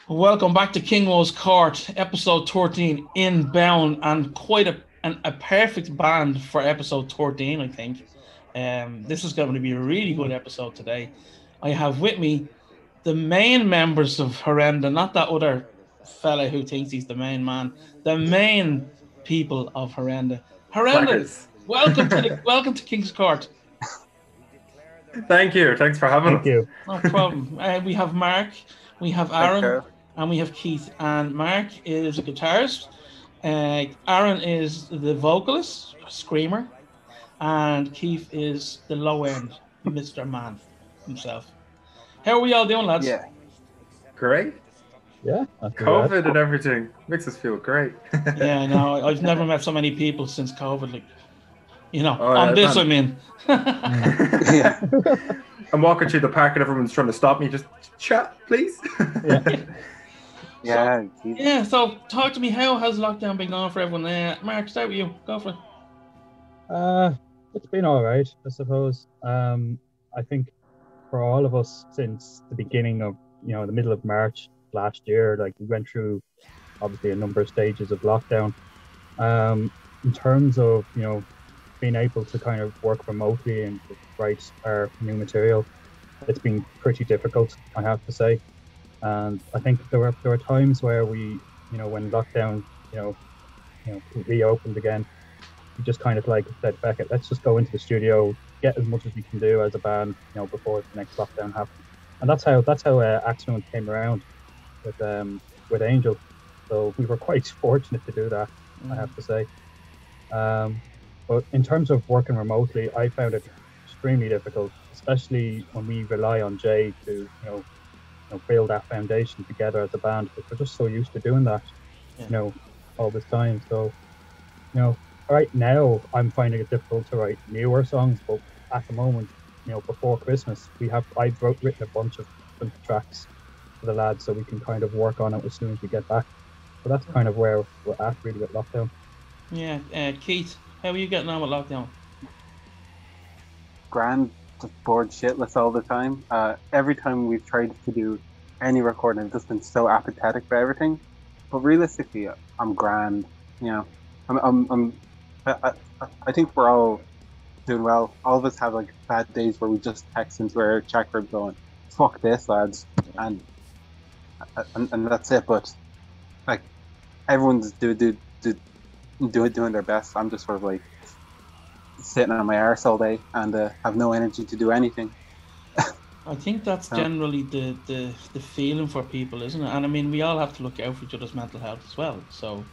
Welcome back to KingWoes Court, episode 13, Inbound, and quite a perfect band for episode 13, I think. This is going to be a really good episode today. I have with me the main members of Horrenda, not that other fella who thinks he's the main man, the main people of Horrenda. Horrenda, welcome to King's Court. Thank you. Thanks for having us. Thank you. No problem. We have Mark, we have Aaron, and we have Keith. And Mark is a guitarist. Aaron is the vocalist, screamer, and Keith is the low end, Mr. Man himself. How are we all doing, lads? Yeah. Great. Yeah. COVID and everything makes us feel great. Yeah, no, I've never met so many people since COVID. Like, on this, man. I mean. Yeah. I'm walking through the park and everyone's trying to stop me. Just chat, please. Yeah. So talk to me. How has lockdown been going for everyone? Mark, start with you. Go for it. It's been all right, I suppose. I think for all of us since the beginning of, the middle of March last year, like we went through obviously a number of stages of lockdown. In terms of, being able to kind of work remotely and write our new material, it's been pretty difficult, I have to say. And I think there were times where we, when lockdown, reopened again, we just kind of like said, "Beck it, let's just go into the studio, get as much as we can do as a band, before the next lockdown happens." And that's how Axeman came around with Angel. So we were quite fortunate to do that, I have to say. But in terms of working remotely, I found it extremely difficult, especially when we rely on Jay to, build that foundation together as a band. But we're just so used to doing that, all this time. So, right now I'm finding it difficult to write newer songs. But at the moment, before Christmas, I've written a bunch of different tracks for the lads, so we can kind of work on it as soon as we get back. So that's kind of where we're at really with lockdown. Yeah, Keith, how are you getting on with lockdown? Grand, just bored shitless all the time. Every time we've tried to do any recording, I've just been so apathetic for everything. But realistically, I'm grand. I think we're all doing well. All of us have like bad days where we just text into our chat group going, "Fuck this, lads," and that's it. But like everyone's doing their best. I'm just sort of like sitting on my arse all day and have no energy to do anything. I think that's generally the feeling for people, isn't it? And I mean, we all have to look out for each other's mental health as well. So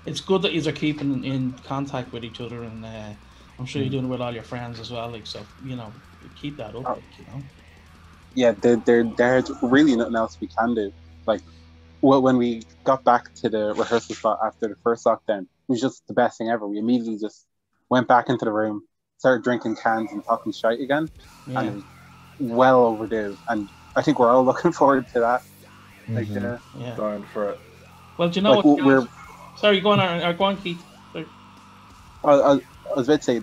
it's good that you're keeping in contact with each other, and I'm sure you're doing it with all your friends as well. Like, so keep that up. Yeah, there's really nothing else we can do. Like, when we got back to the rehearsal spot after the first lockdown, it was just the best thing ever. We immediately just went back into the room, started drinking cans and talking shite again, and it was well overdue. And I think we're all looking forward to that. Like, Dying for it. Well, do you know what? Sorry, go on, Keith. Sorry. I was about to say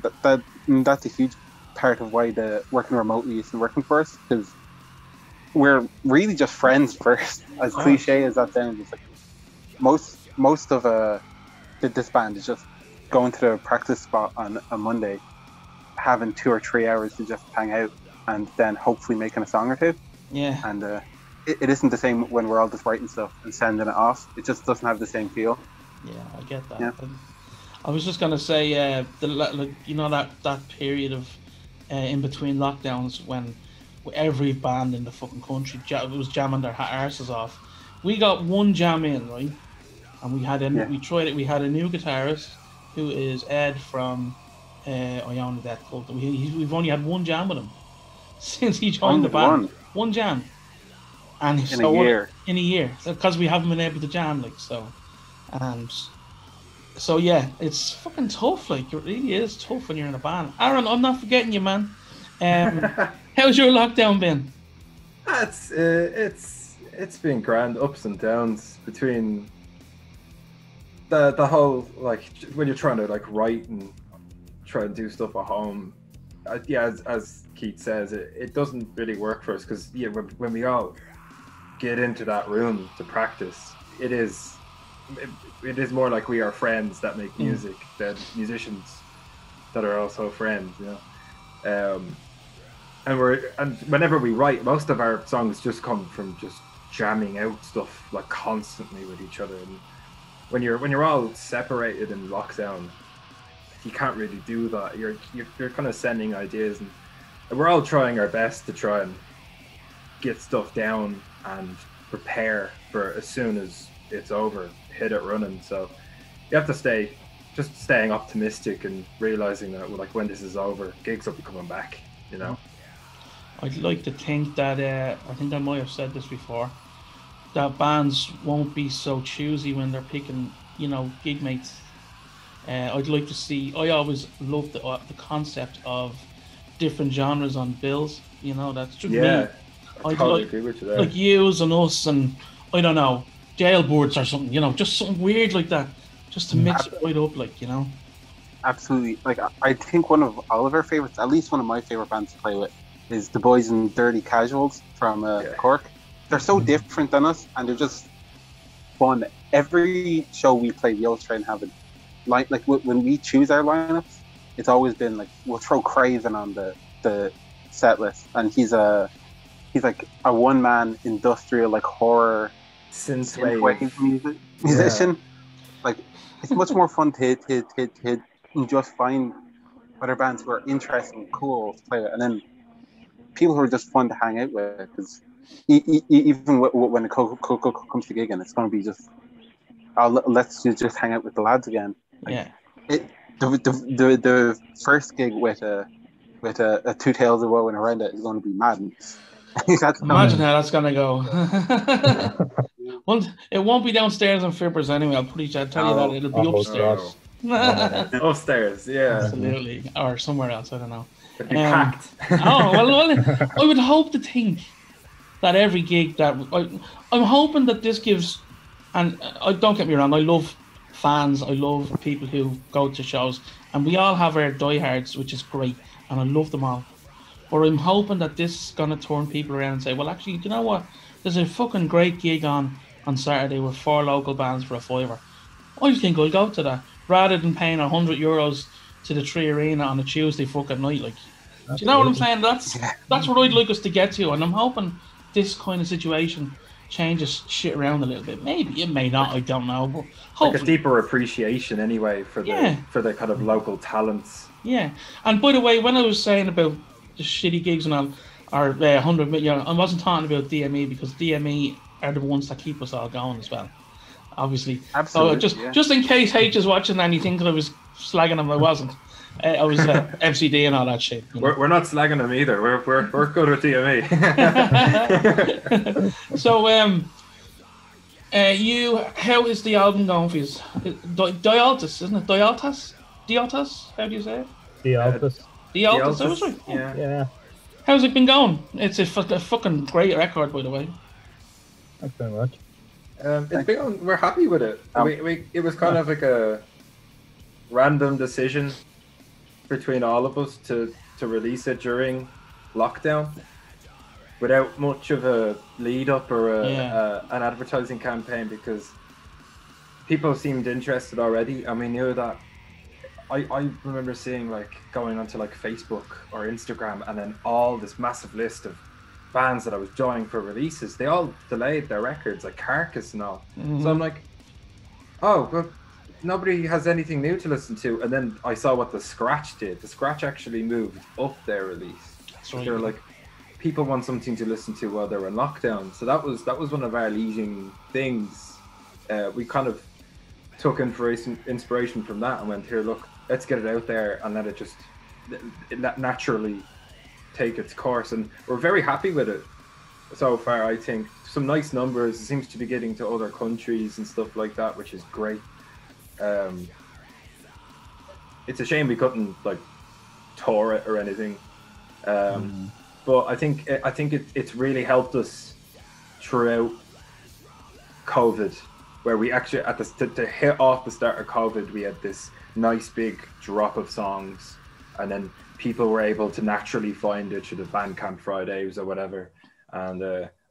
that's a huge part of why the working remotely isn't working for us, because we're really just friends first. As cliche as that sounds, it's like most of this band is just going to the practice spot on a Monday, having 2 or 3 hours to just hang out, and then hopefully making a song or two. Yeah. And it isn't the same when we're all just writing stuff and sending it off. It just doesn't have the same feel. Yeah, I get that. Yeah. I was just gonna say, that period of in between lockdowns when every band in the fucking country was jamming their arses off. We got one jam in, right? And we tried it. We had a new guitarist who is Ed from Iona Death Cult. We've only had one jam with him since he joined the band. One jam. And in a year. In a year, because we haven't been able to jam, like so. And so yeah, it's fucking tough. Like, it really is tough when you're in a band. Aaron, I'm not forgetting you, man. How's your lockdown been? It's been grand, ups and downs between the whole, like, when you're trying to like write and try and do stuff at home. As Keith says, it doesn't really work for us because when we all get into that room to practice, it is more like we are friends that make music than musicians that are also friends, you know. And whenever we write, most of our songs just come from just jamming out stuff like constantly with each other. And when you're all separated in lockdown, you can't really do that. You're kind of sending ideas, and we're all trying our best to try and get stuff down and prepare for as soon as it's over, hit it running. So you have to staying optimistic and realizing that like when this is over, gigs will be coming back, you know. I'd like to think that I think I might have said this before, that bands won't be so choosy when they're picking, you know, gig mates. I'd like to see. I always loved the concept of different genres on bills. You know, that's just me. I I'd totally agree with you there. like yous and us and I don't know, jailbirds or something. You know, just something weird like that, just to mix it right up, like, you know. Absolutely. Like, I think one of Oliver's favorites, at least one of my favorite bands to play with, is the boys in Dirty Casuals from Cork. They're so different than us, and they're just fun. Every show we play, we always try and have it. Like when we choose our lineups, it's always been like we'll throw Craven on the set list, and he's like a one-man industrial like horror synthwave musician. Like, it's much more fun to hit and just find other bands who are interesting, cool to play with, and then people who are just fun to hang out with. Because even when the Coco comes to gigging, it's going to be just, let's just hang out with the lads again. Like, the first gig with a Two Tales of Woe and Horrenda is going to be madness. Imagine how that's gonna go. Well, it won't be downstairs in Fibbers anyway. I'll tell you that it'll be upstairs. Upstairs, yeah, absolutely, or somewhere else. I don't know. It'd be packed. well, I would hope to think that every gig that I'm hoping that this gives, and don't get me wrong, I love fans, I love people who go to shows, and we all have our diehards, which is great, and I love them all. But I'm hoping that this is going to turn people around and say, well, actually, do you know what? There's a fucking great gig on Saturday with 4 local bands for a £5. I think I'll go to that rather than paying €100 to the Tree Arena on a Tuesday fucking night. Like, do you know what I'm saying? That's what I'd like us to get to, and I'm hoping this kind of situation changes shit around a little bit. Maybe it may not. I don't know, but hopefully. Like a deeper appreciation, anyway, for the kind of local talents. Yeah, and by the way, when I was saying about the shitty gigs and all, or 100 million, I wasn't talking about DME, because DME are the ones that keep us all going as well. Obviously, absolutely. So just in case H is watching and he thinks I was slagging him, I wasn't. I was MCD and all that shit. You know? We're not slagging him either. We're good with DME. So, how is the album going for you? Dialtus, isn't it? Dialtus? How do you say it? Dialtus. Dialtus. That was right. Yeah. How's it been going? It's a fucking great record, by the way. Thanks very much. It's been going, we're happy with it. It was kind of like a random decision between all of us to release it during lockdown without much of a lead up or an advertising campaign, because people seemed interested already, and we knew that. I remember seeing, like, going onto like Facebook or Instagram, and then all this massive list of bands that I was joining for releases, they all delayed their records, like Carcass and all. So I'm like, oh, well, nobody has anything new to listen to. And then I saw what the Scratch did. The Scratch actually moved up their release. That's right. They were like, people want something to listen to while they're in lockdown. So that was one of our leading things. We kind of took inspiration from that and went, here, look, let's get it out there and let it just naturally take its course. And we're very happy with it so far. I think some nice numbers. It seems to be getting to other countries and stuff like that, which is great. It's a shame we couldn't like tour it or anything, but I think it's really helped us throughout COVID, where we actually to hit off the start of COVID, we had this nice big drop of songs, and then people were able to naturally find it through the Bandcamp Fridays or whatever. And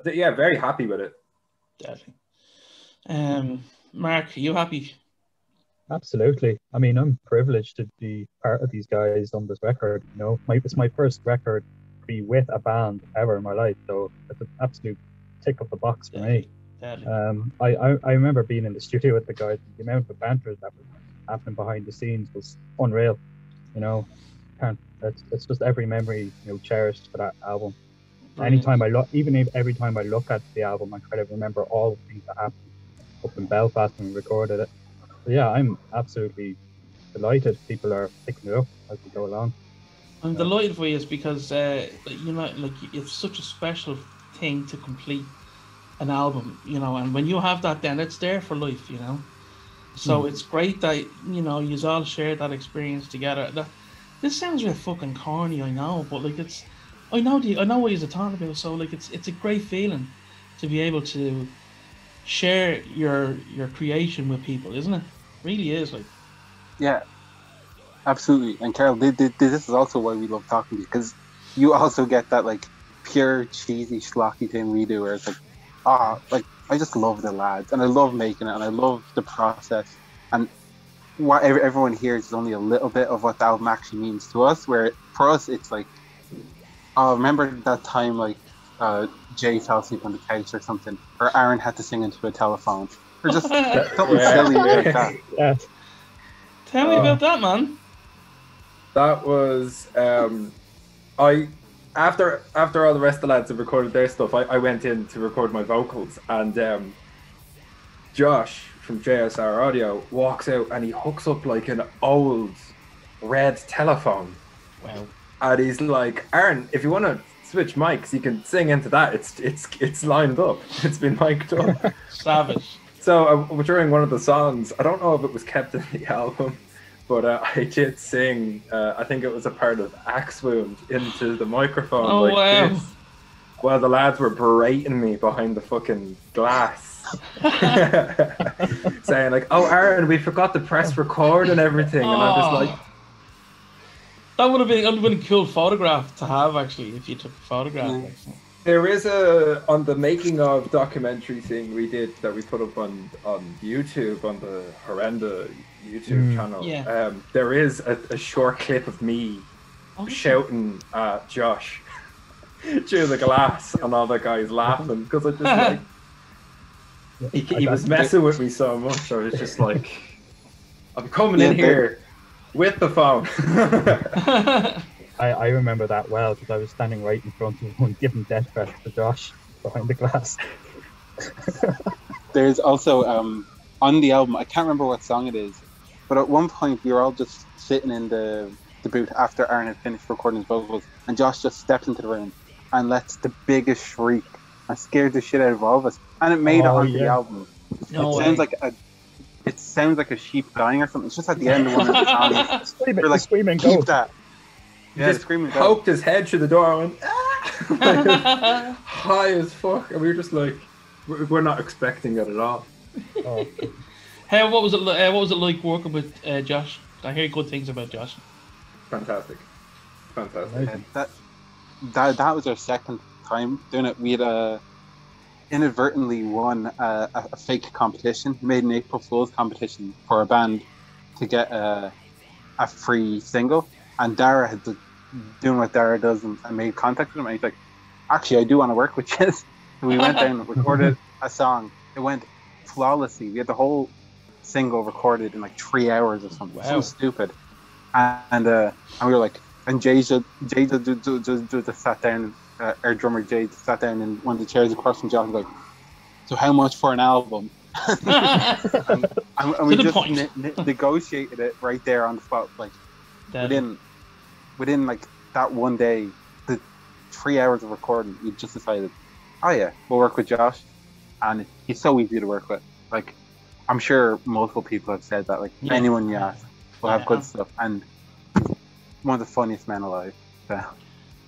very happy with it. Definitely. Mark, are you happy? Absolutely. I mean, I'm privileged to be part of these guys on this record. You know, it's my first record to be with a band ever in my life, so it's an absolute tick of the box for me. Definitely. I remember being in the studio with the guys. The amount of banter that was happening behind the scenes was unreal. You know, it's just every memory cherished for that album. Brilliant. Anytime I look, every time I look at the album, I kind of remember all the things that happened up in Belfast when we recorded it. So yeah, I'm absolutely delighted people are picking it up as we go along. I'm delighted for you because it's such a special thing to complete an album, and when you have that, then it's there for life, So it's great that you all share that experience together. This sounds real fucking corny, I know, but I know what you're talking about. So it's a great feeling to be able to share your creation with people, isn't it? Really is, like. Yeah, absolutely. And Carol, this is also why we love talking to you, because you also get that pure cheesy schlocky thing we do, where it's I just love the lads and I love making it and I love the process, and what everyone hears is only a little bit of what the album actually means to us, where for us it's remember that time Jay fell asleep on the couch or something, or Aaron had to sing into a telephone, or just something silly like that. Yeah. Tell me about that, man. That was after all the rest of the lads had recorded their stuff, I went in to record my vocals, and Josh from JSR Audio walks out and he hooks up an old red telephone. Wow. And he's like, Aaron, if you want to switch mics, you can sing into that. It's lined up. It's been mic'd up. Savage. So during one of the songs, I don't know if it was kept in the album, but I did sing, I think it was a part of Axe Wound, into the microphone wow. this, while the lads were berating me behind the fucking glass. Saying oh Aaron, we forgot to press record and everything. And I'm just like... That would have been a cool photograph to have, actually, if you took a photograph. Yeah. There is on the making of documentary thing we did that we put up on YouTube, on the Horrenda YouTube channel. Yeah. There is a short clip of me shouting at Josh through the glass, and all the guys laughing because I just he was messing with me so much. I was just I'm coming in here with the phone. I remember that well because I was standing right in front of one giving death threats to Josh behind the glass. There's also on the album, I can't remember what song it is, but at one point we were all just sitting in the booth after Aaron had finished recording his vocals, and Josh just steps into the room and lets the biggest shriek and scared the shit out of all of us, and it made it onto the album. No It sounds like a sheep dying or something. It's just at the end of one of the songs. We're screaming, keep go. That. Yeah, just poked his head through the door and went high as fuck, and we were just we're not expecting it at all. What was it like working with Josh? I hear good things about Josh. Fantastic. That was our second time doing it. We had inadvertently won a fake competition. We made an April Fool's competition for a band to get a free single, and Dara had doing what Dara does and made contact with him, and he's like, actually I do want to work with you. So we went down and recorded a song. It went flawlessly. We had the whole single recorded in 3 hours or something. Wow. So stupid. And we were and Jay just sat down, our drummer Jay just sat down in one of the chairs across from Josh and was like, so how much for an album? and we just negotiated it right there on the spot. Within that one day, the 3 hours of recording, we just decided, oh yeah, we'll work with Josh, and he's so easy to work with. I'm sure multiple people have said that. Anyone you ask will have good stuff, and one of the funniest men alive. So,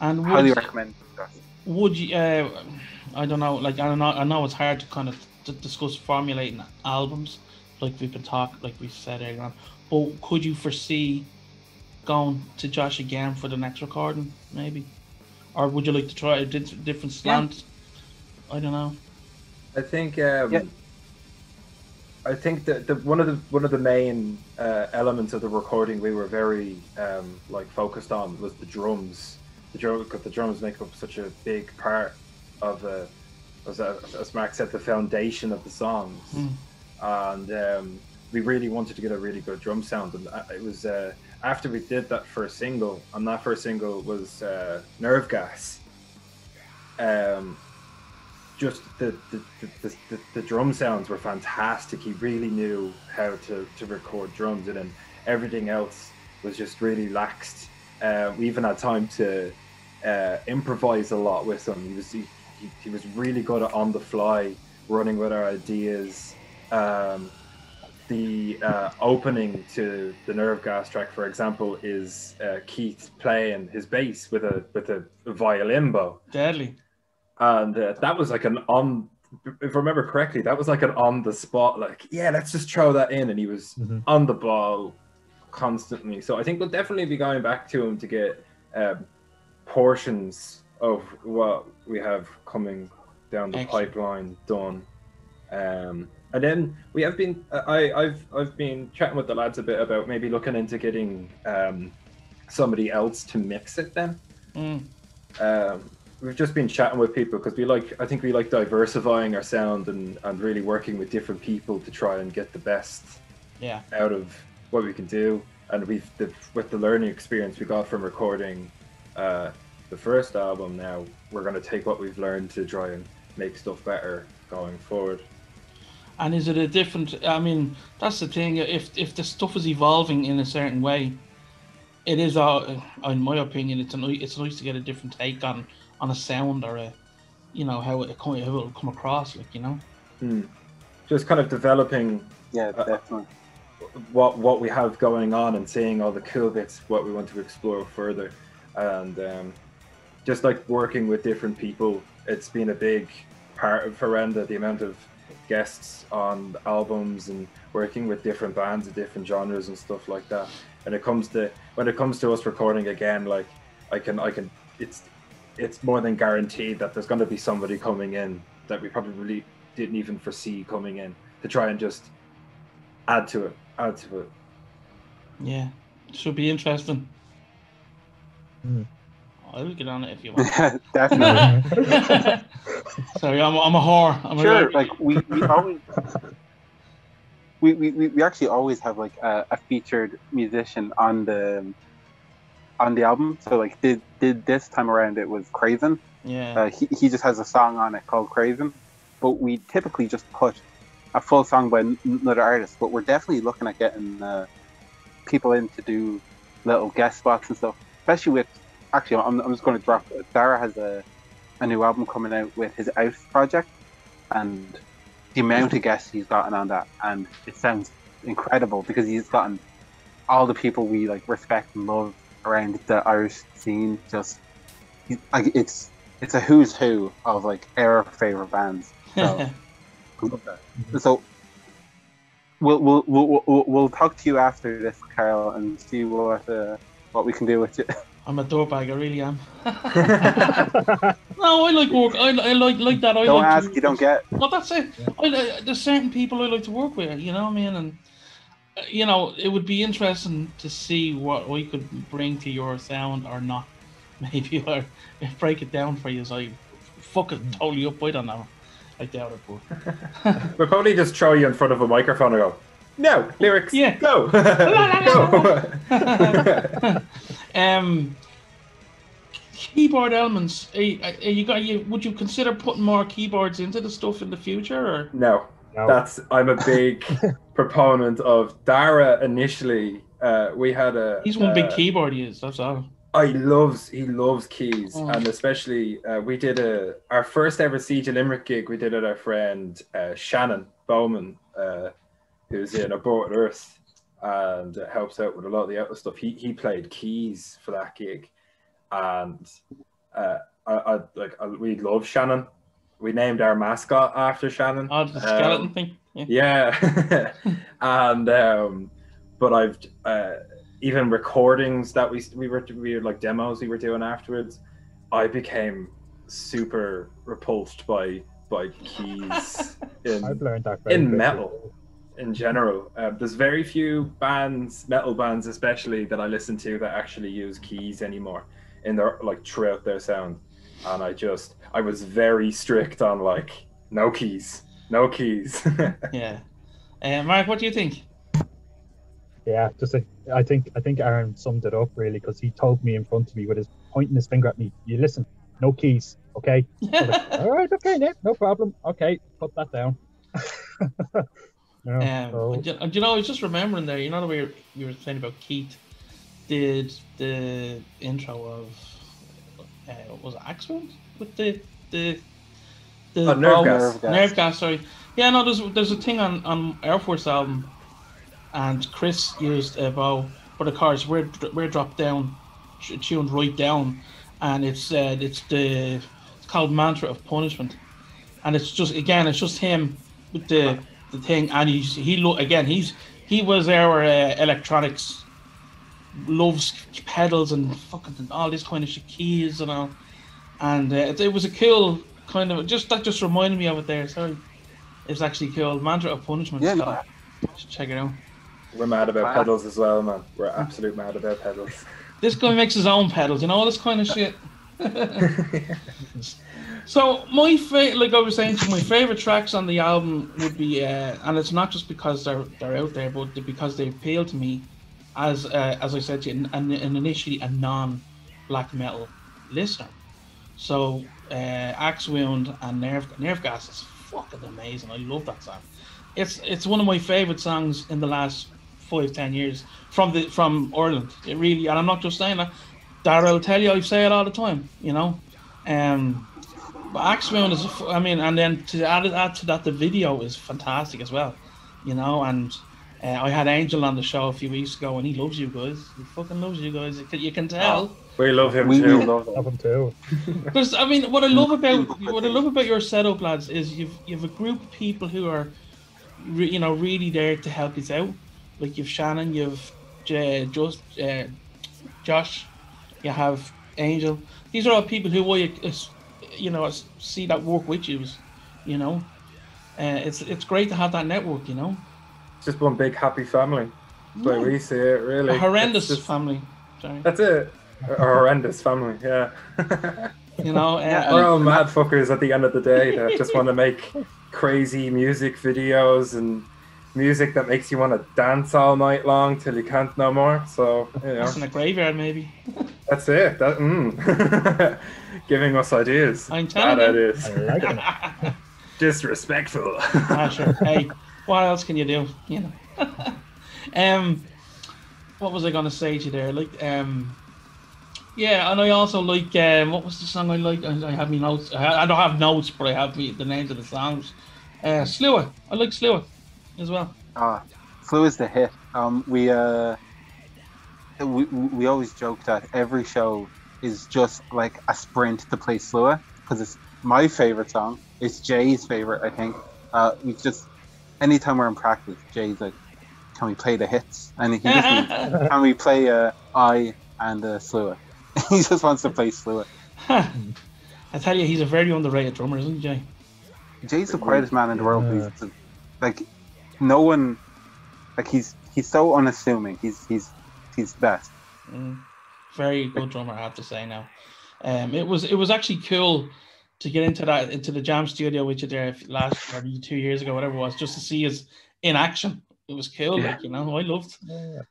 and highly recommend Josh. Would you? I don't know. I know it's hard to kind of discuss formulating albums, we've been talking, we said earlier on. But could you foresee going to Josh again for the next recording, maybe, or would you like to try a different slant? I don't know. I think Yeah. I think that one of the main elements of the recording we were very like focused on was the drums. Because the drums make up such a big part of as Mark said, the foundation of the songs. And we really wanted to get a really good drum sound. And it was after we did that first single, and that first single was Nerve Gas. Just the drum sounds were fantastic. He really knew how to record drums, and then everything else was just really laxed. We even had time to improvise a lot with him. He was really good at on the fly, running with our ideas. The opening to the Nerve Gas track, for example, is Keith playing his bass with a violin bow. Deadly. And that was like if I remember correctly, that was like an on the spot, like, yeah, let's just throw that in. And he was on the ball constantly. So I think we'll definitely be going back to him to get portions of what we have coming down the pipeline done. And then we have been, I've been chatting with the lads a bit about maybe looking into getting somebody else to mix it then. We've just been chatting with people because I think we like diversifying our sound and really working with different people to try and get the best out of what we can do. And with the learning experience we got from recording the first album, now we're going to take what we've learned to try and make stuff better going forward. And is it a different? I mean, that's the thing. If the stuff is evolving in a certain way, it is. In my opinion, it's nice to get a different take on a sound or how it'll come across, Just kind of developing. Yeah, definitely. What we have going on and seeing all the cool bits, what we want to explore further, and just like working with different people. It's been a big part of Horrenda, the amount of guests on albums and working with different bands of different genres and stuff like that. And when it comes to us recording again, like I can it's more than guaranteed that there's going to be somebody coming in that we probably really didn't even foresee coming in to try and just add to it. Yeah, should be interesting. I'll get on it if you want. Definitely. Sorry, I'm a whore. Sure, like we always we actually always have like a featured musician on the album. So like did this time around it was Craven. Yeah. He just has a song on it called Craven, but we typically just put a full song by another artist. But we're definitely looking at getting people in to do little guest spots and stuff. Especially with, actually, I'm just going to drop it. Dara has a new album coming out with his Out project, and the amount of guests he's gotten on that, and it sounds incredible because he's gotten all the people we like respect and love around the Irish scene. Just it's a who's who of like our favorite bands. So, love that. So we'll talk to you after this, Carl, and see what we can do with it. I'm a dirtbag, I really am. No, I like work. I like that. Don't ask, you don't get. No, that's it. There's certain people I like to work with, you know what I mean? And it would be interesting to see what I could bring to your sound or not. Maybe or break it down for you. So I fucking totally up. I don't know. I doubt it, but we'll probably just throw you in front of a microphone and go, no, lyrics, yeah, go. Go. Keyboard elements. Would you consider putting more keyboards into the stuff in the future? Or? No. I'm a big proponent of Dara. Initially, we had he's one big keyboard he is. That's all. He loves keys, and especially we did our first ever Siege of Limerick gig. We did it our friend Shannon Bowman, who's in Aborted Earth and helps out with a lot of the other stuff. He played keys for that gig, and we love Shannon. We named our mascot after Shannon. Oh, the skeleton thing. Yeah. And but I've even recordings that we were like demos we were doing afterwards, I became super repulsed by by keys I've learned that very in quickly. metal in general. There's very few bands, metal bands especially, that I listen to that actually use keys anymore in their like throughout their sound. And I was very strict on like no keys. Yeah. Mark, what do you think? Yeah, I think Aaron summed it up really, because he told me in front of me with his pointing his finger at me. You listen, no keys, okay? I was like, all right, okay, Nick, no problem. Okay, put that down. Do you know, I was just remembering there. You know the way you were saying about Keith did the intro of was it Axewound with the Nerve gas. Sorry, yeah. No, there's a thing on Air Force album, and Chris used a bow, but of course we're dropped down, tuned right down, and it's called Mantra of Punishment, and it's just him with the thing, and he was our electronics, loves pedals and fucking all this kind of shit, keys and all, and it was a cool kind of that just reminded me of it there. Sorry, it's actually called Mantra of Punishment. Yeah, so, check it out. We're mad about pedals as well, man. We're absolute mad about pedals. This guy makes his own pedals, all this kind of shit. So my like I was saying, my favorite tracks on the album would be, and it's not just because they're out there, but because they appeal to me as I said to you, and initially a non-black metal listener. So Axewound and Nerve Gas is fucking amazing. I love that song. It's one of my favorite songs in the last 5-10 years from Ireland. It really, and I'm not just saying that. Dara will tell you, I say it all the time, But Axewound is, and then to add to that, the video is fantastic as well, and I had Angel on the show a few weeks ago, and he loves you guys. He fucking loves you guys. You can tell. We love him too. We love him too. Because what I love about your setup, lads, is you've a group of people who are, really there to help you out. Like you've Shannon, you've Josh, you have Angel. These are all people who see that work with you. It's great to have that network. It's just one big happy family. That's the way we see it, really. A horrendous family. Sorry. That's it. A horrendous family, yeah. We're all mad fuckers at the end of the day that just want to make crazy music videos and music that makes you want to dance all night long till you can't no more. So, That's in a graveyard, maybe. That's it. Giving us ideas. I'm telling you. Ideas. I like it. Disrespectful. Sure. Hey, what else can you do? What was I gonna say to you there? Yeah, and I also like what was the song I like? I have me notes. I don't have notes, but I have the names of the songs. Slua. I like Slua as well. Slua is the hit. We always joke that every show is just like a sprint to play Slua, because it's my favorite song. It's Jay's favorite, I think. We just anytime we're in practice, Jay's like, "Can we play the hits?" And he just means, "Can we play I and Slua?" He just wants to play Slua. I tell you, he's a very underrated drummer, isn't he, Jay? Jay's the quietest man in the world. Yeah. Like no one, like he's so unassuming. He's best. Very good drummer, I have to say. Now, it was actually cool to get into the jam studio with you there last 2 years ago, whatever it was, just to see us in action. It was cool, I loved. Yeah.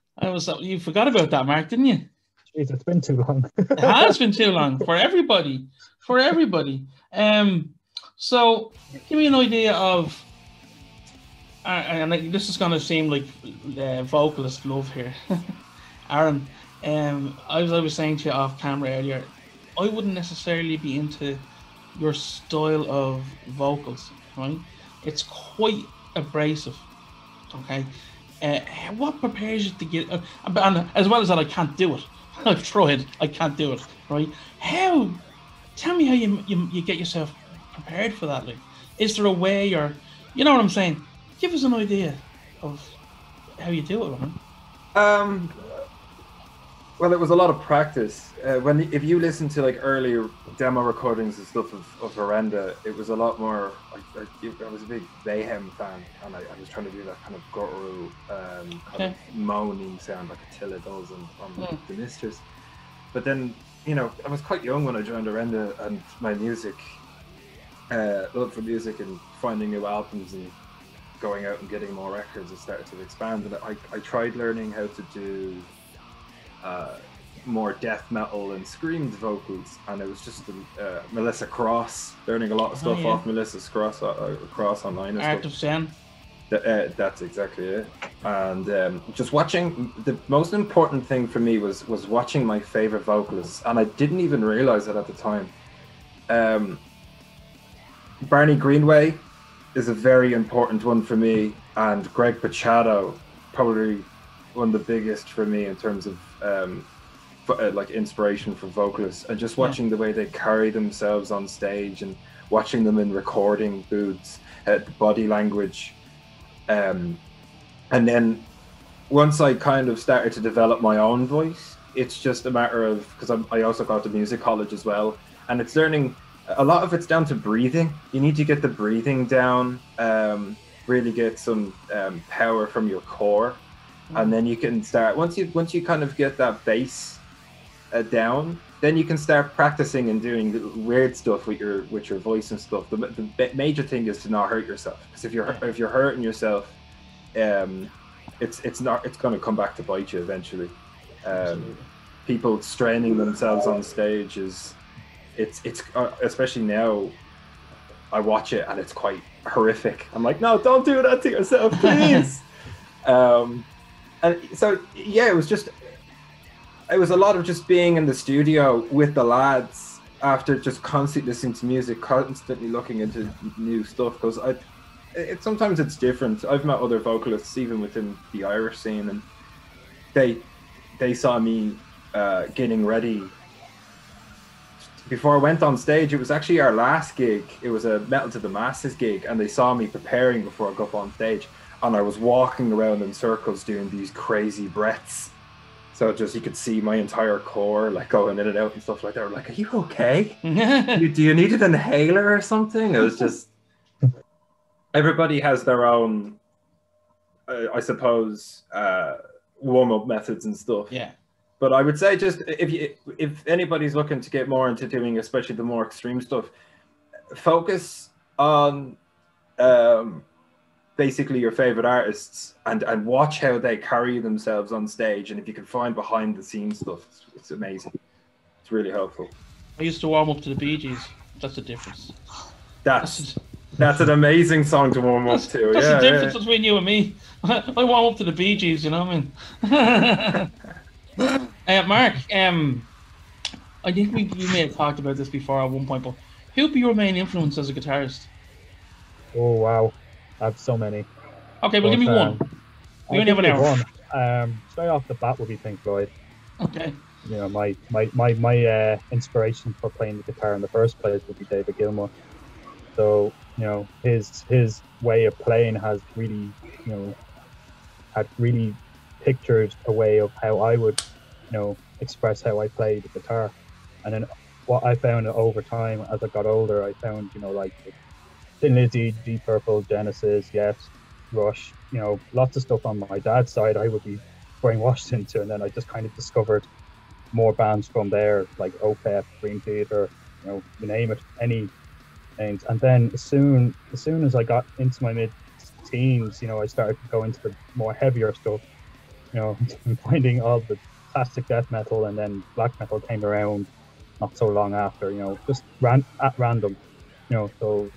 You forgot about that, Mark, didn't you? Jeez, it's been too long. It has been too long for everybody. So give me an idea of, and this is going to seem like vocalist love here, Aaron. I was saying to you off camera earlier, I wouldn't necessarily be into your style of vocals, right? It's quite abrasive, okay? What prepares you to get, and as well as that, I can't do it. I've tried, I can't do it, right? Tell me how you get yourself prepared for that. Like, is there a way, or, you know what I'm saying? Give us an idea of how you do it, man. Well, it was a lot of practice. If you listen to like earlier demo recordings and stuff of Horrenda, it was a lot more. I was a big Mayhem fan, and I was trying to do that kind of guttural, kind of moaning sound like Attila does on The Mistress. But then, you know, I was quite young when I joined Horrenda, and my music, love for music and finding new albums and going out and getting more records, it started to expand. And I tried learning how to do more death metal and screamed vocals, and it was just Melissa Cross, learning a lot of stuff off Melissa Cross online and Art of Zen. That's exactly it. And just watching, the most important thing for me was watching my favorite vocalists, and I didn't even realize it at the time. Barney Greenway is a very important one for me, and Greg Pachado, probably one of the biggest for me in terms of like inspiration for vocalists, and just watching the way they carry themselves on stage and watching them in recording booths, body language. And then once I kind of started to develop my own voice, it's just a matter of, because I also got to music college as well, and it's learning, a lot of it's down to breathing. You need to get the breathing down, really get some power from your core, and then you can start, once you kind of get that bass down, then you can start practicing and doing weird stuff with your voice and stuff. The major thing is to not hurt yourself, because if you're hurting yourself, it's going to come back to bite you eventually. People straining themselves on stage it's especially now, I watch it and it's quite horrific. I'm like, no, don't do that to yourself, please. And so yeah, it was a lot of just being in the studio with the lads after just constantly listening to music, constantly looking into new stuff, because sometimes it's different. I've met other vocalists even within the Irish scene, and they saw me getting ready before I went on stage. It was actually our last gig. It was a Metal to the Masses gig, and they saw me preparing before I got up on stage, and I was walking around in circles doing these crazy breaths. So just, you could see my entire core like going in and out and stuff like that. We're like, are you okay? Do you need an inhaler or something? It was just, everybody has their own, I suppose, warm-up methods and stuff. Yeah. But I would say, just if anybody's looking to get more into doing, especially the more extreme stuff, focus on basically your favorite artists and watch how they carry themselves on stage. And if you can find behind the scenes stuff, it's amazing. It's really helpful. I used to warm up to the Bee Gees. That's the difference. That's an amazing song to warm up to. That's the difference between you and me. I warm up to the Bee Gees, you know what I mean? Mark, I think we may have talked about this before at one point, but who would be your main influence as a guitarist? Oh wow, I have so many. Okay, well, give me one. We only have an hour. Straight off the bat would be Pink Floyd. Okay. You know, my inspiration for playing the guitar in the first place would be David Gilmour. So, you know, his way of playing has really, you know, had really pictured a way of how I would, you know, express how I play the guitar. And then what I found over time as I got older, I found, you know, like Thin Lizzy, Deep Purple, Genesis, Yes, Rush, you know, lots of stuff on my dad's side I would be brainwashed into, and then I just kind of discovered more bands from there, like Opeth, Dream Theater, you know, you name it, any names. And then as soon as I got into my mid-teens, you know, I started to go into the more heavier stuff, you know, finding all the classic death metal, and then black metal came around not so long after, you know, just at random, you know, so, you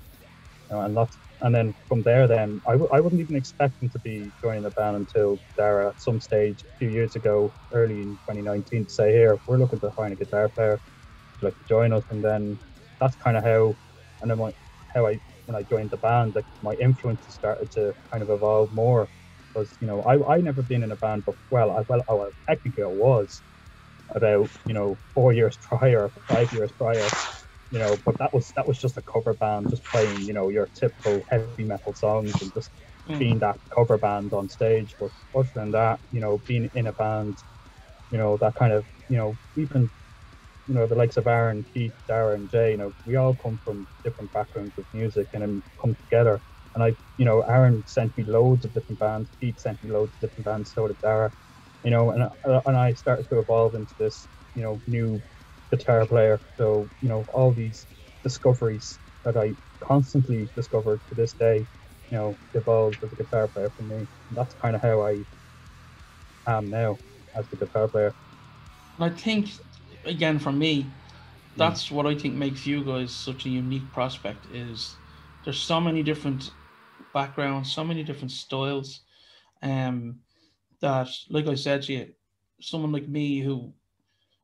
know, and then from there, then I wasn't even expecting to be joining the band until Dara at some stage a few years ago, early in 2019, to say, here, we're looking to find a guitar player who'd like to join us. And then that's kind of how, and then when I joined the band, like my influences started to kind of evolve more, because, you know, I never been in a band, but technically I was about, you know, 4 years prior, 5 years prior, you know, but that was just a cover band, just playing, you know, your typical heavy metal songs and just being that cover band on stage. But other than that, you know, being in a band that kind of, even, the likes of Aaron, Keith, Dara, and Jay, we all come from different backgrounds with music and then come together. And Aaron sent me loads of different bands, Keith sent me loads of different bands, so did Dara, and I started to evolve into this, new guitar player. So, all these discoveries that I constantly discovered to this day, evolved as a guitar player for me. And that's kind of how I am now as the guitar player. And I think, again, for me, that's what I think makes you guys such a unique prospect. Is there's so many different backgrounds, so many different styles, that, like I said to you, someone like me who,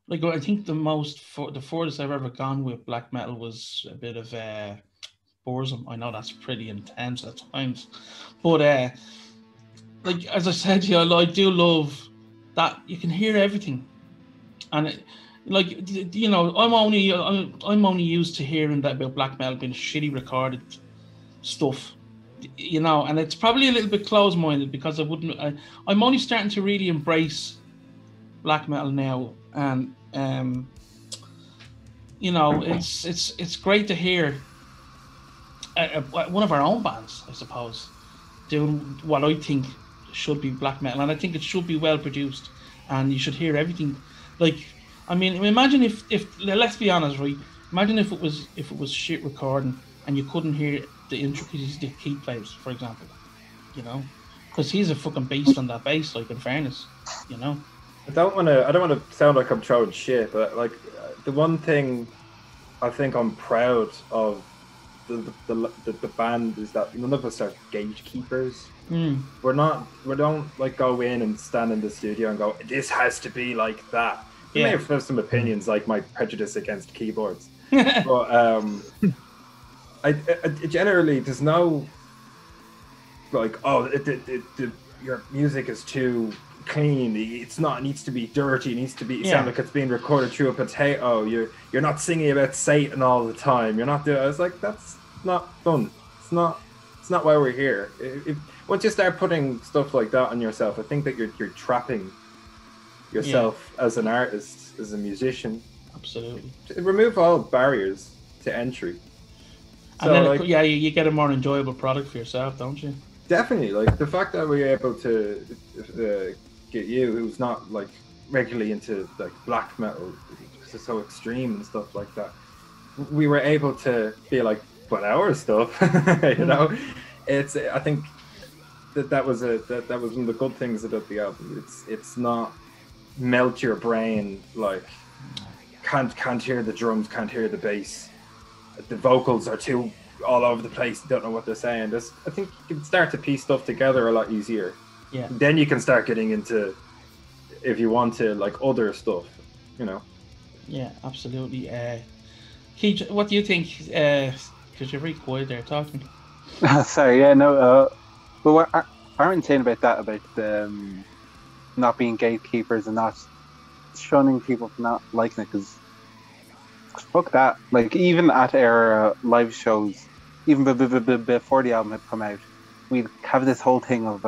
like, I think the furthest I've ever gone with black metal was a bit of boresome. I know that's pretty intense at times, but like, as I said to you, I do love that you can hear everything, and I'm only used to hearing that about black metal being shitty recorded stuff, and it's probably a little bit close-minded because I'm only starting to really embrace black metal now, and it's great to hear one of our own bands, I suppose, doing what I think should be black metal, and I think it should be well produced, and you should hear everything. Like, I mean, imagine if let's be honest, right? Imagine if it was shit recording and you couldn't hear the intricacies that Keith plays, for example, because he's a fucking beast on that bass. Like, in fairness, I don't want to sound like I'm throwing shit, but like, the one thing I think I'm proud of the band is that none of us are gatekeepers. We don't like go in and stand in the studio and go, this has to be like that. You may have some opinions, like my prejudice against keyboards, but I generally, there's no like, your music is too clean. It's not. It needs to be dirty. It needs to be sound like it's being recorded through a potato. You're not singing about Satan all the time. You're not doing. I was like, that's not fun. It's not why we're here. Once you start putting stuff like that on yourself, I think that you're trapping yourself as an artist, as a musician. Absolutely. Remove all barriers to entry. And then, you get a more enjoyable product for yourself, don't you? Definitely. Like, the fact that we were able to get you, who's not like regularly into like black metal because it's so extreme and stuff like that, we were able to be like, but our stuff, it's. I think that was one of the good things about the album. It's not melt your brain, like can't hear the drums, can't hear the bass, the vocals are too all over the place, don't know what they're saying. I think you can start to piece stuff together a lot easier. Yeah. Then you can start getting into, if you want to, like, other stuff, Yeah, absolutely. Keith, what do you think? Because you're very quiet there talking. Sorry, yeah, no. But what Aaron's saying about that, about not being gatekeepers and not shunning people for not liking it, because fuck that. Like, even at our live shows, even before the album had come out, we'd have this whole thing of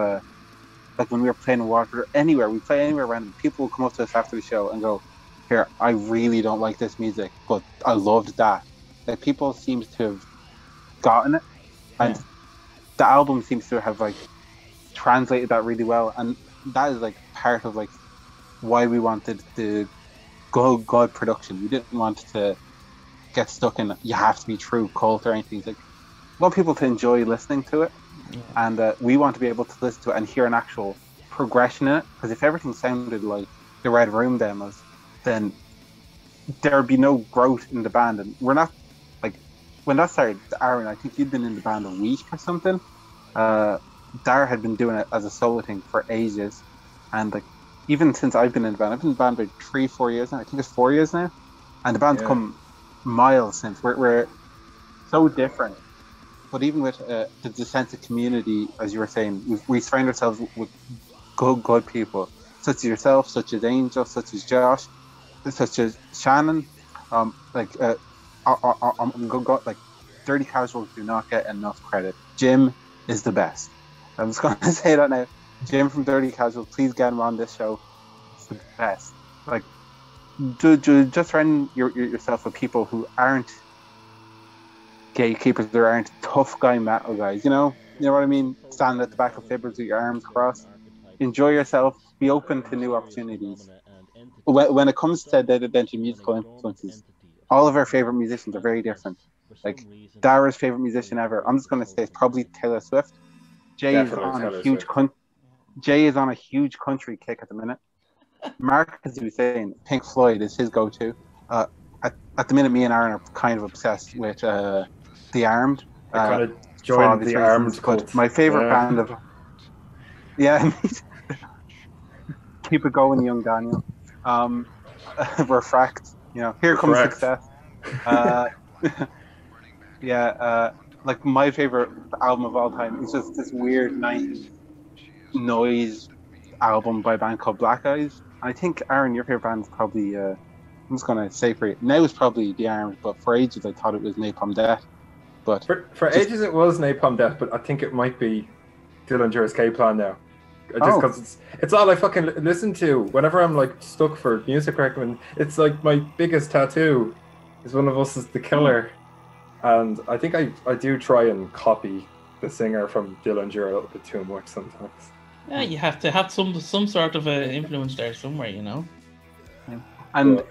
like, when we were playing in Waterford or anywhere, we play anywhere random, people would come up to us after the show and go, here, I really don't like this music, but I loved that. Like, people seem to have gotten it, and the album seems to have like translated that really well, and that is like part of like why we wanted the God production. We didn't want to get stuck in you have to be true cult or anything. It's like, we want people to enjoy listening to it, and we want to be able to listen to it and hear an actual progression in it, because if everything sounded like the Red Room demos, then there'd be no growth in the band. And we're not, like, when that started, Aaron, I think you'd been in the band a week or something. Dara had been doing it as a solo thing for ages, and like, even since I've been in the band, I've been in the band about 3-4 years now. I think it's 4 years now, and the band's come miles since. We're so different, but even with the sense of community, as you were saying, we surround ourselves with good people, such as yourself, such as Angel, such as Josh, such as Shannon. Like Dirty Casuals do not get enough credit. Jim is the best. I'm just going to say that now. Jim from Dirty Casual, please get him on this show. It's the best. like just surround yourself with people who aren't gatekeepers, there aren't tough guy metal guys, you know what I mean? Standing at the back of Fibbers with your arms crossed. Enjoy yourself, be open to new opportunities. When it comes to the musical influences, all of our favorite musicians are very different. Like Dara's favorite musician ever, I'm just going to say it's probably Taylor Swift. Jay is on a huge country kick at the minute. Mark, as you were saying, Pink Floyd is his go-to. At the minute, me and Aaron are kind of obsessed with The Armed. I kind of joined The Armed cult. My favorite band of... Yeah, keep it going, young Daniel. Refract, here comes success. Like my favorite album of all time is just this weird 90s noise album by a band called Black Eyes. I think, Aaron, your favorite band is probably... I'm just going to say for you, now it's probably The Armed, but for ages I thought it was Napalm Death. But for ages it was Napalm Death, but I think it might be Dillinger's K-Plan now. Just because it's all I fucking listen to whenever I'm like stuck for music recommend. It's like my biggest tattoo is One of Us is the Killer, and I think I do try and copy the singer from Dillinger a little bit too much sometimes. Yeah, you have to have some sort of influence there somewhere, you know. And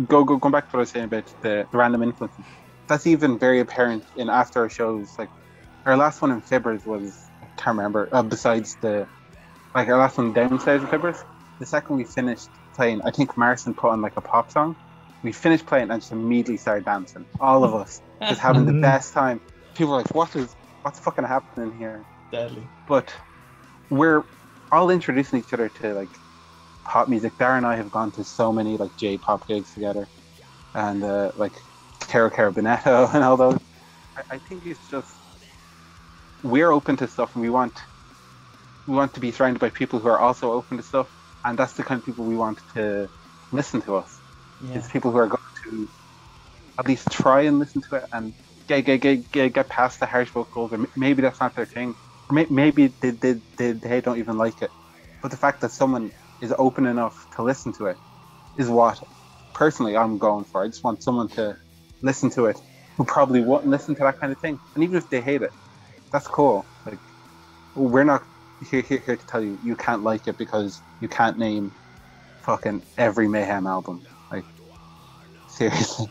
going back to what I was saying about the random influences. That's even very apparent in after our shows. Like our last one in Fibbers was, I can't remember. Besides our last one downstairs in Fibbers, the second we finished playing, I think Marson put on like a pop song. We finished playing and just immediately started dancing. All of us just having the best time. People were like, what's fucking happening here? Deadly. But we're all introducing each other to like pop music. Darren and I have gone to so many like J-pop gigs together, and like Caro Bonetto and all those. I think it's just we're open to stuff, and we want to be surrounded by people who are also open to stuff, and that's the kind of people we want to listen to us. Yeah. It's people who are going to at least try and listen to it and get past the harsh vocals, or maybe that's not their thing, or maybe they don't even like it. But the fact that someone is open enough to listen to it is what personally I'm going for. I just want someone to listen to it who probably wouldn't listen to that kind of thing, and even if they hate it, that's cool. Like, we're not here to tell you you can't like it because you can't name fucking every Mayhem album. Like, seriously.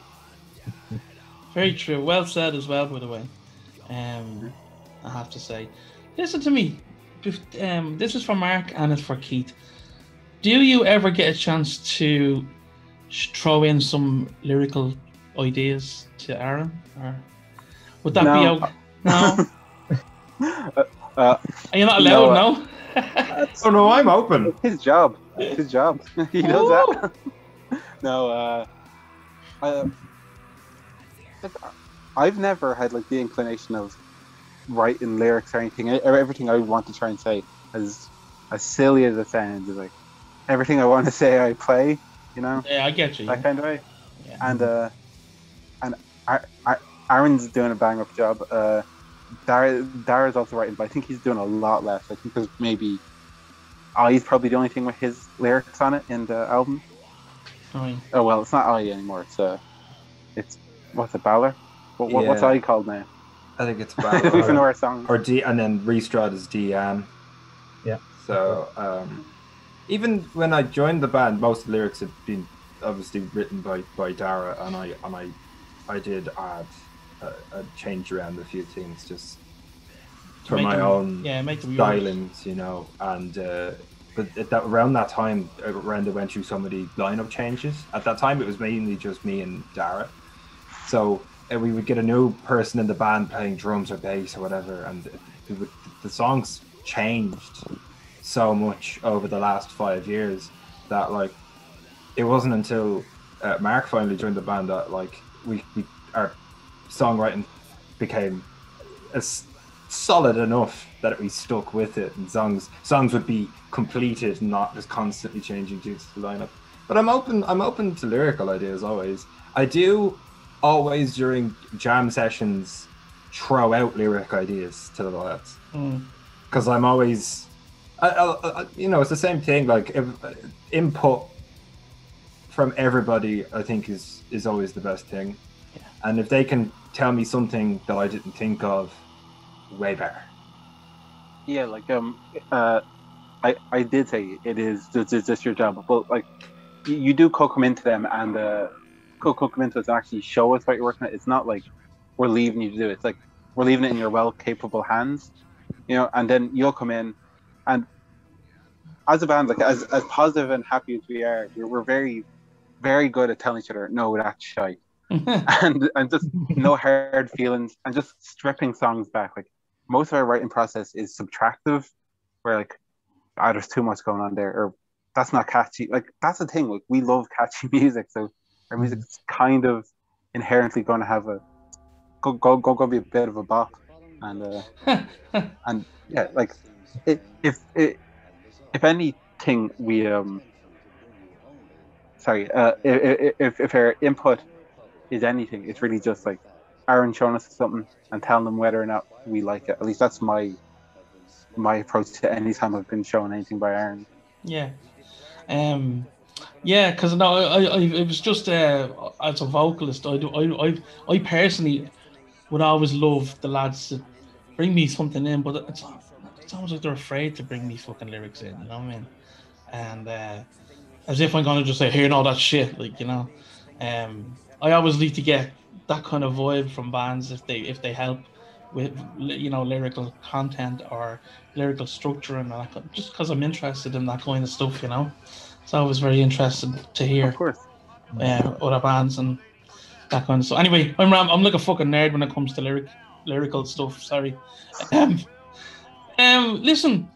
Very true. Well said as well, by the way. I have to say, listen to me. This is for Mark and it's for Keith. Do you ever get a chance to throw in some lyrical ideas to Aaron, or would that be okay? No. Are you not allowed? No. Oh no, I'm open. His job. He does that. No. I've never had like the inclination of writing lyrics or anything. Everything I want to try and say, as silly as it sounds, is like everything I want to say I play. You know? Yeah, I get you. That kind of way. Yeah. And Aaron's doing a bang up job. Dara's also writing, but I think he's doing a lot less. I think there's maybe I's probably the only thing with his lyrics on it in the album. Oh well, it's not I anymore. It's what's it, Balor? What's I called now? I think it's Balor. We know our song. Or D, and then Restrad is Deanne. Yeah. So even when I joined the band, most of the lyrics had been obviously written by Dara, and I did add a change around a few things just for my own stylings, you know. And but around that time, Horrenda went through so many lineup changes. At that time, it was mainly just me and Dara. So we would get a new person in the band playing drums or bass or whatever, and the songs changed so much over the last 5 years that like it wasn't until Mark finally joined the band that like our songwriting became as solid enough that we stuck with it, and songs would be completed, not just constantly changing due to the lineup. But I'm open to lyrical ideas always. I do always during jam sessions throw out lyric ideas to the lads, because I'm always You know, it's the same thing. Like if, input from everybody, I think is always the best thing. Yeah. And if they can tell me something that I didn't think of, way better. Yeah, like I did say it's just your job, but like you do come into them and come into us and actually show us what you're working at. It's not like we're leaving you to do it. It's like we're leaving it in your well capable hands, you know. And then you'll come in, and as a band, like as positive and happy as we are, we're very very good at telling each other, no, that's shite, and just no hard feelings, and just stripping songs back. Like most of our writing process is subtractive, where like, there's too much going on there, or that's not catchy. Like that's the thing. Like we love catchy music, so our music's kind of inherently going to have a go be a bit of a bop, and and yeah, like if anything we if our input is anything, it's really just like Aaron showing us something and telling them whether or not we like it. At least that's my approach to any time I've been shown anything by Aaron. Yeah. Yeah, because no, I it was just as a vocalist, I personally would always love the lads to bring me something in, but it's almost like they're afraid to bring me fucking lyrics in, you know what I mean? And as if I'm gonna just say, here, no, that shit, like, you know. I always like to get that kind of vibe from bands if they help with, you know, lyrical content or lyrical structure, and that, just because I'm interested in that kind of stuff, you know. So I was very interested to hear, of course, other bands and that kind of stuff. Anyway, I'm like a fucking nerd when it comes to lyrical stuff. Sorry. Listen,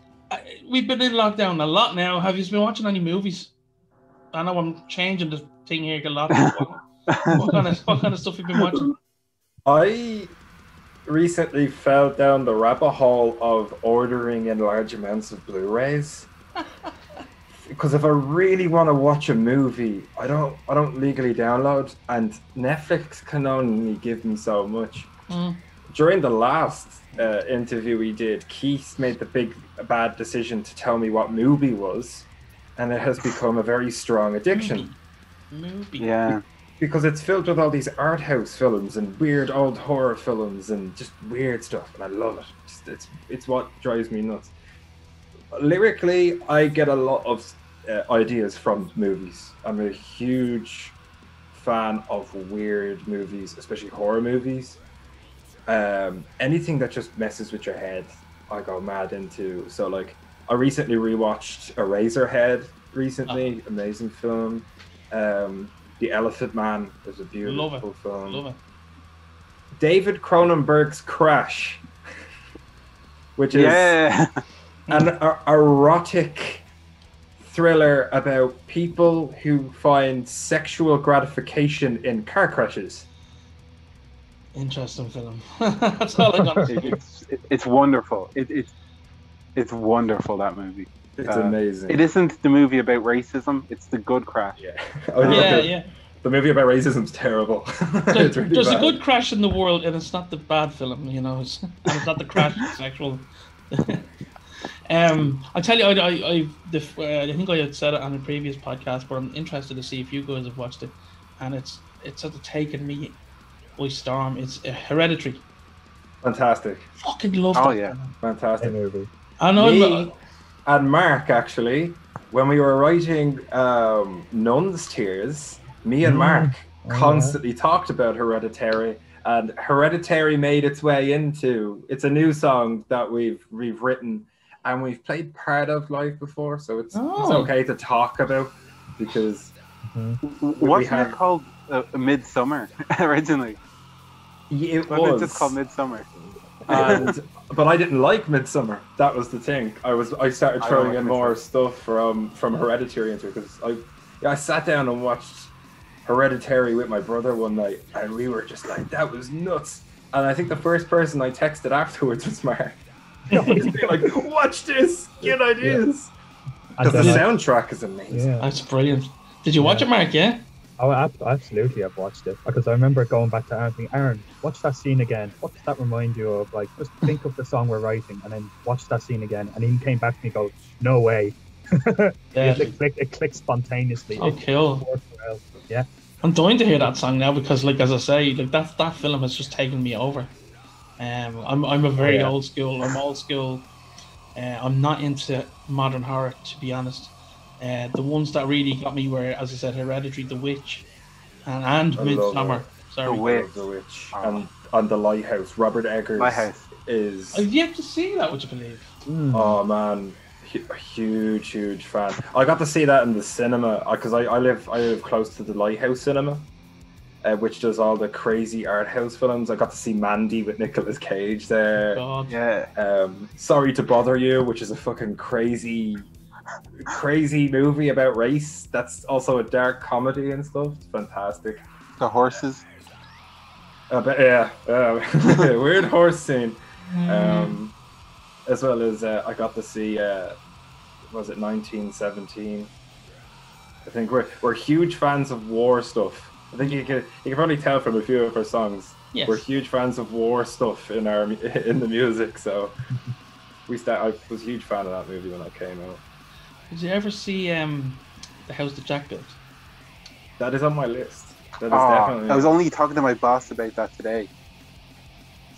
we've been in lockdown a lot now. Have you been watching any movies? I know I'm changing the thing here a lot. What kind of stuff have you been watching? I recently fell down the rabbit hole of ordering in large amounts of Blu-rays. Because if I really want to watch a movie, I don't legally download, and Netflix can only give me so much. During the last interview we did, Keith made the bad decision to tell me what movie was, and it has become a very strong addiction. Movie. Yeah. Because it's filled with all these art house films and weird old horror films and just weird stuff, and I love it. It's what drives me nuts. Lyrically, I get a lot of ideas from movies. I'm a huge fan of weird movies, especially horror movies. Anything that just messes with your head, I go mad into. So like, I recently rewatched Eraserhead recently. Amazing film. The Elephant Man is a beautiful film. Love it. David Cronenberg's Crash, which is an erotic thriller about people who find sexual gratification in car crashes. Interesting film. That's all I got to say. It's wonderful. It's wonderful, that movie. It's amazing. It isn't the movie about racism. It's the good Crash. Yeah. Yeah. The movie about racism's terrible. It's really There's bad. a good Crash in the world, and it's not the bad film, you know. It's not the Crash sexual. I tell you, I think I had said it on a previous podcast, but I'm interested to see if you guys have watched it, and it's sort of taken me by storm. It's Hereditary. Fantastic. Fucking love that. Oh yeah, Fantastic movie. I know. Me and Mark, actually, when we were writing Nun's Tears, me and Mark constantly talked about Hereditary, and Hereditary made its way into, it's a new song that we've written, and we've played part of live before, so it's okay to talk about, because wasn't it called Midsummer originally? Yeah, it Wasn't was it just called Midsummer? But I didn't like Midsummer. That was the thing. I started throwing in more stuff from Hereditary into it, because I sat down and watched Hereditary with my brother one night, and we were just like, that was nuts. And I think the first person I texted afterwards was Mark. I was like, watch this, get ideas. Because the soundtrack is amazing. Yeah. That's brilliant. Did you watch it, Mark? Yeah. Oh, absolutely, I've watched it because I remember going back to Aaron, thinking, Aaron, watch that scene again. What does that remind you of? Like, just think of the song we're writing, and then watch that scene again. And he came back to me, and go, "No way!" Yeah. It clicked spontaneously. Oh, cool. Worked well. Yeah. I'm dying to hear that song now because, like, as I say, like that film has just taken me over. I'm a very old school. I'm old school. I'm not into modern horror, to be honest. The ones that really got me were, as I said, Hereditary, The Witch, and Midsommar. Sorry, The Witch, and The Lighthouse. Robert Eggers is. I've yet to see that. Would you believe? Oh man, a huge fan. I got to see that in the cinema because I live close to the Lighthouse Cinema, which does all the crazy art house films. I got to see Mandy with Nicolas Cage there. God. Yeah. Sorry to Bother You, which is a fucking crazy movie about race. That's also a dark comedy and stuff. It's fantastic. The horses. Weird horse scene. As well as I got to see was it 1917? I think we're huge fans of war stuff. I think you can probably tell from a few of our songs. Yes. We're huge fans of war stuff in the music. So I was a huge fan of that movie when that came out. Did you ever see The House That Jack Built? That is on my list. That is definitely. I was only talking to my boss about that today.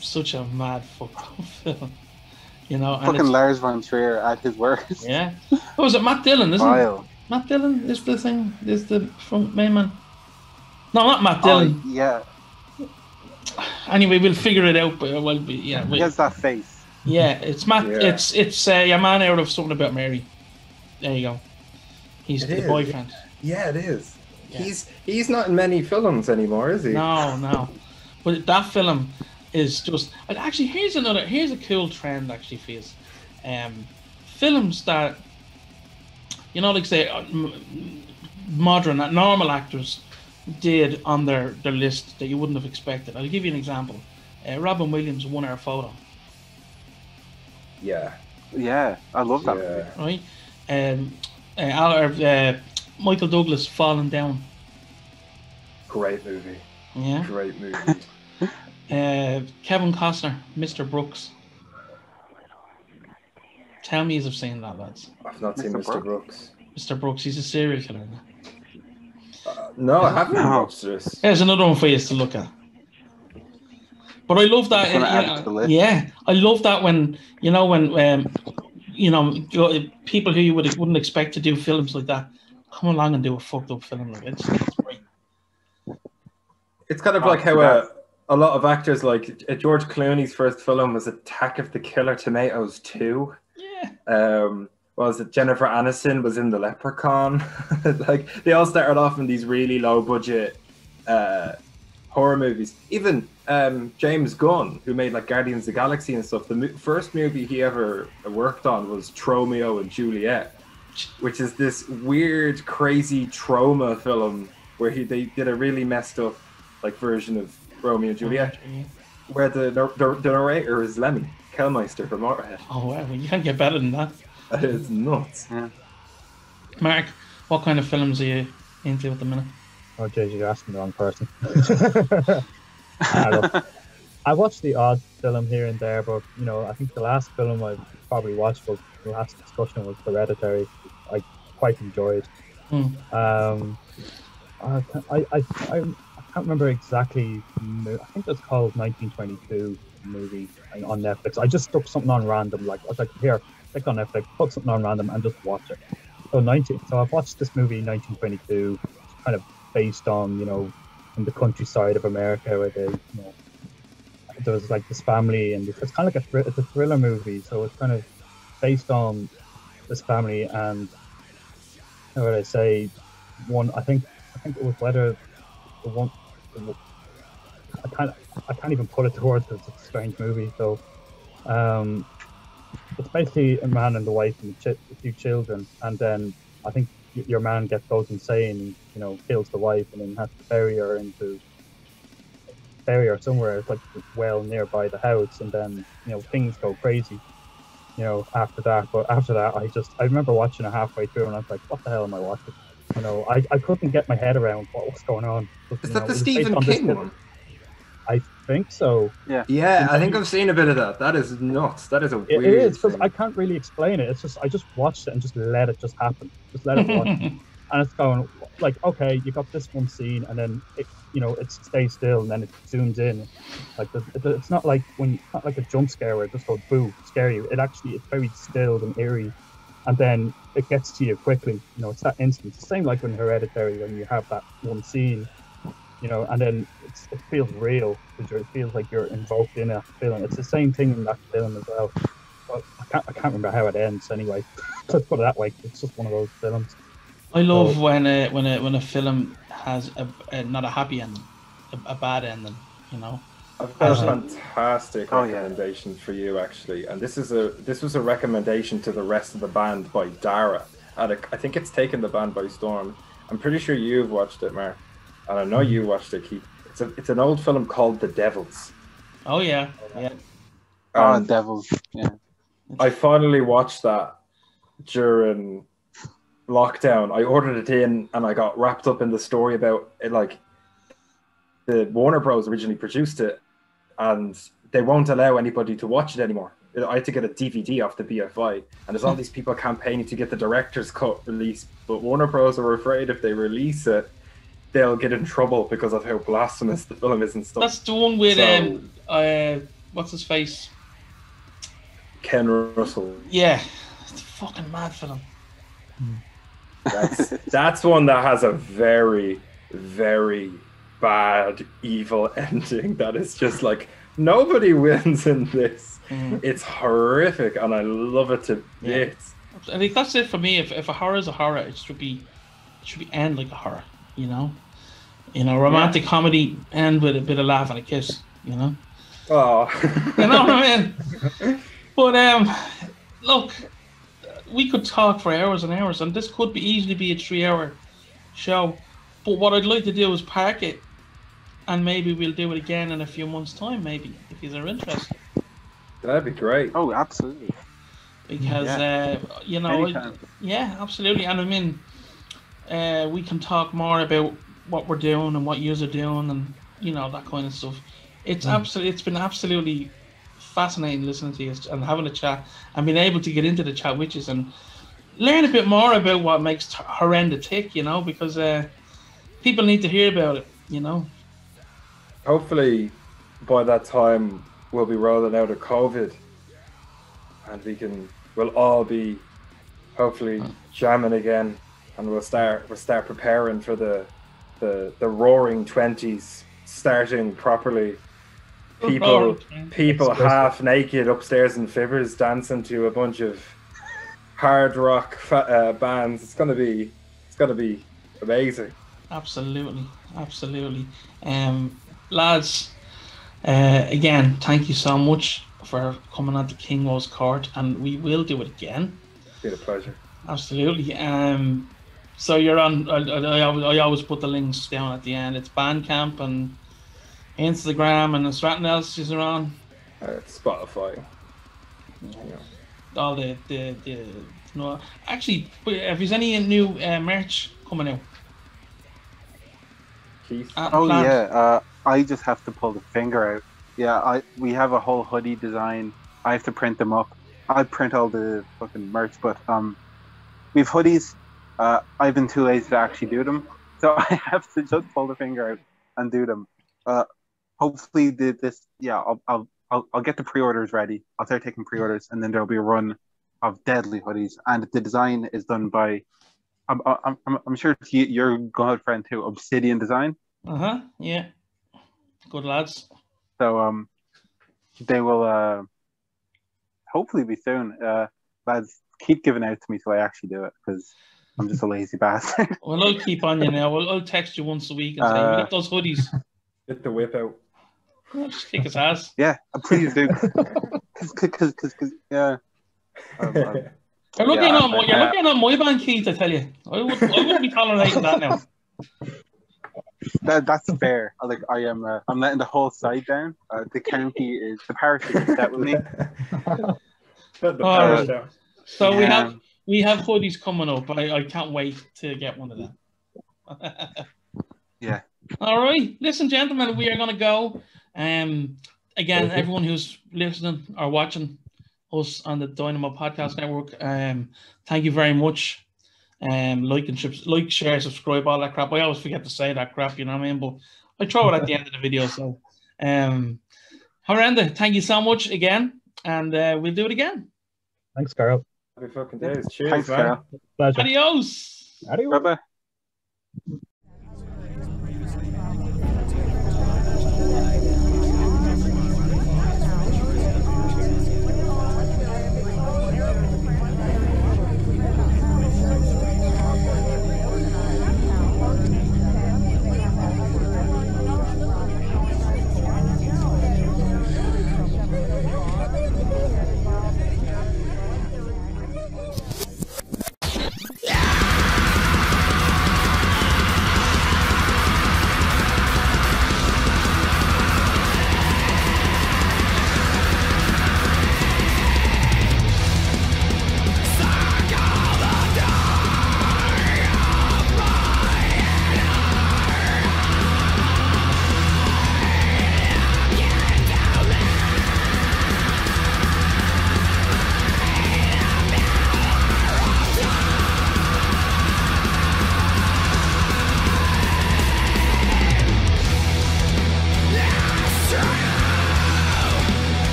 Such a mad fucked up film. You know, and Fucking Lars von Trier at his worst. Yeah. Oh, is it Matt Dillon, isn't Vile. it? Matt Dillon is the thing, is the front main man. No, not Matt Dillon. Yeah. Anyway, we'll figure it out, but he has that face. Yeah, it's Matt. Yeah. It's a man out of Something About Mary. There you go. He's the boyfriend. Yeah, it is. Yeah. He's not in many films anymore, is he? No. But that film is just. And actually, here's a cool trend. Actually, feels, films that, you know, like say, normal actors did on their list that you wouldn't have expected. I'll give you an example. Robin Williams' 1 Hour Photo. Yeah. Yeah, I love that movie. Right. Michael Douglas, Falling Down. Great movie. Yeah. Great movie. Kevin Costner, Mr. Brooks. Tell me you've seen that, lads. I've not seen Mr. Brooks. Mr. Brooks, he's a serial killer. No, I haven't watched this. There's another one for you to look at. But I love that. I love that when people who you wouldn't expect to do films like that come along and do a fucked up film like it. It's great. It's kind of like how a lot of actors, like George Clooney's first film was Attack of the Killer Tomatoes 2. Yeah. Was it Jennifer Aniston was in The Leprechaun? Like they all started off in these really low budget horror movies. Even James Gunn, who made like Guardians of the Galaxy and stuff, the first movie he ever worked on was Tromeo and Juliet, which is this weird, crazy trauma film where they did a really messed up like version of Romeo and Juliet, where the narrator is Lemmy Kelmeister from Motorhead. Oh wow, you can't get better than that. That is nuts. Yeah. Mark, what kind of films are you into at the minute? Oh, jeez, you're asking the wrong person. I watched the odd film here and there, but I think the last film I probably watched was the last discussion was Hereditary. I quite enjoyed. I can't remember exactly. I think it's called 1922 movie on Netflix. I just stuck something on random. Like I was like, here, click on Netflix, put something on random, and just watch it. So I've watched this movie 1922. It's kind of based on in the countryside of America where they there was like this family, and it's kind of like it's a thriller movie. So it's kind of based on this family, and how would I say, I think it was whether the one. I can't even put it to words because it's a strange movie. So, it's basically a man and a wife and a few children, and then I think your man goes insane and kills the wife, and then has to bury her somewhere. It's like well nearby the house, and then things go crazy. After that. But after that, I remember watching it halfway through, and I was like, "What the hell am I watching?" I couldn't get my head around what was going on. But, Is you that know, the it was based Stephen on this King film. one? I think so. Yeah, I think I've seen a bit of that. That is nuts. That is a It weird is, because thing. I can't really explain it. It's just I just watched it and just let it just happen. Just let it watch. And it's going like, okay, you got this one scene, and then it stays still, and then it zooms in. Like it's not like not like a jump scare where it just goes boo, scare you. It's very still and eerie, and then it gets to you quickly. It's that instant. It's the same like in Hereditary when you have that one scene, and then it feels real because it feels like you're invoked in a film. It's the same thing in that film as well. But I can't remember how it ends anyway. Let's put it that way. It's just one of those films. I love when a film has not a happy ending, a bad ending. I've got a fantastic recommendation for you, actually, and this was a recommendation to the rest of the band by Dara. And I think it's taken the band by storm. I'm pretty sure you've watched it, Mark, and I know you watched it, Keith. It's an old film called The Devils. Oh yeah. Devils. Yeah. I finally watched that during lockdown. I ordered it in, and I got wrapped up in the story about it. Like, the Warner Bros. Originally produced it, and they won't allow anybody to watch it anymore. I had to get a DVD off the BFI, and there's all these people campaigning to get the director's cut released, but Warner Bros. Are afraid if they release it, they'll get in trouble because of how blasphemous the film is and stuff. That's the one with what's his face? Ken Russell. Yeah, it's a fucking mad film. That's one that has a very, very bad, evil ending that is just like, nobody wins in this. It's horrific, and I love it to bits. I think that's it for me. If a horror is a horror, it should be end like a horror. Romantic comedy end with a bit of laugh and a kiss. Oh, you know what I mean? But look, we could talk for hours and hours, and this could easily be a 3-hour show. But what I'd like to do is park it, and maybe we'll do it again in a few months' time, maybe, if you're interested. That'd be great. Oh, absolutely. Because, Anytime. Yeah, absolutely. And I mean, we can talk more about what we're doing and what yous are doing and, that kind of stuff. It's it's been absolutely fascinating listening to you and having a chat and being able to get into the chat with you and learn a bit more about what makes Horrenda tick, because people need to hear about it, Hopefully by that time we'll be rolling out of COVID, and we'll all be hopefully jamming again, and we'll start preparing for the roaring 20s starting properly. People half naked upstairs in Fibbers dancing to a bunch of hard rock bands. It's gonna be amazing. Absolutely. Lads, again, thank you so much for coming on to KingWoes Court, and we will do it again. It's been a pleasure. Absolutely. So you're on. I always put the links down at the end. It's Bandcamp and Instagram, and there's something else you're on. Spotify. All the no. Actually, if there's any new merch coming out. Keith. I just have to pull the finger out. Yeah, we have a whole hoodie design. I have to print them up. I print all the fucking merch, but we've hoodies. I've been too lazy to actually do them, so I have to just pull the finger out and do them. Hopefully, I'll get the pre-orders ready. I'll start taking pre-orders, and then there'll be a run of deadly hoodies. And the design is done by, I'm sure it's your good friend too, Obsidian Design. Yeah. Good lads. So they will hopefully be soon. Lads, keep giving out to me so I actually do it, because I'm just a lazy bastard. Well, I'll keep on you now. I'll text you once a week and say, get those hoodies. Get the whip out. Just kick his ass. Yeah, please do. Because yeah. You're looking at my band, Keith, I tell you. I wouldn't be tolerating that now. That's fair. I'm letting the whole side down. The parish is set with me. So we have hoodies coming up. I can't wait to get one of them. Yeah. All right, listen, gentlemen, we are going to go. Again, everyone who's listening or watching us on the Dynamo Podcast Network, thank you very much. Like, share, subscribe, all that crap. I always forget to say that crap, you know what I mean? But I throw it at the end of the video. So, Horrenda, thank you so much again, and we'll do it again. Thanks, Carl. Happy fucking days. Cheers, Thanks, man. Carl. Pleasure. Adios. Adios. Bye-bye.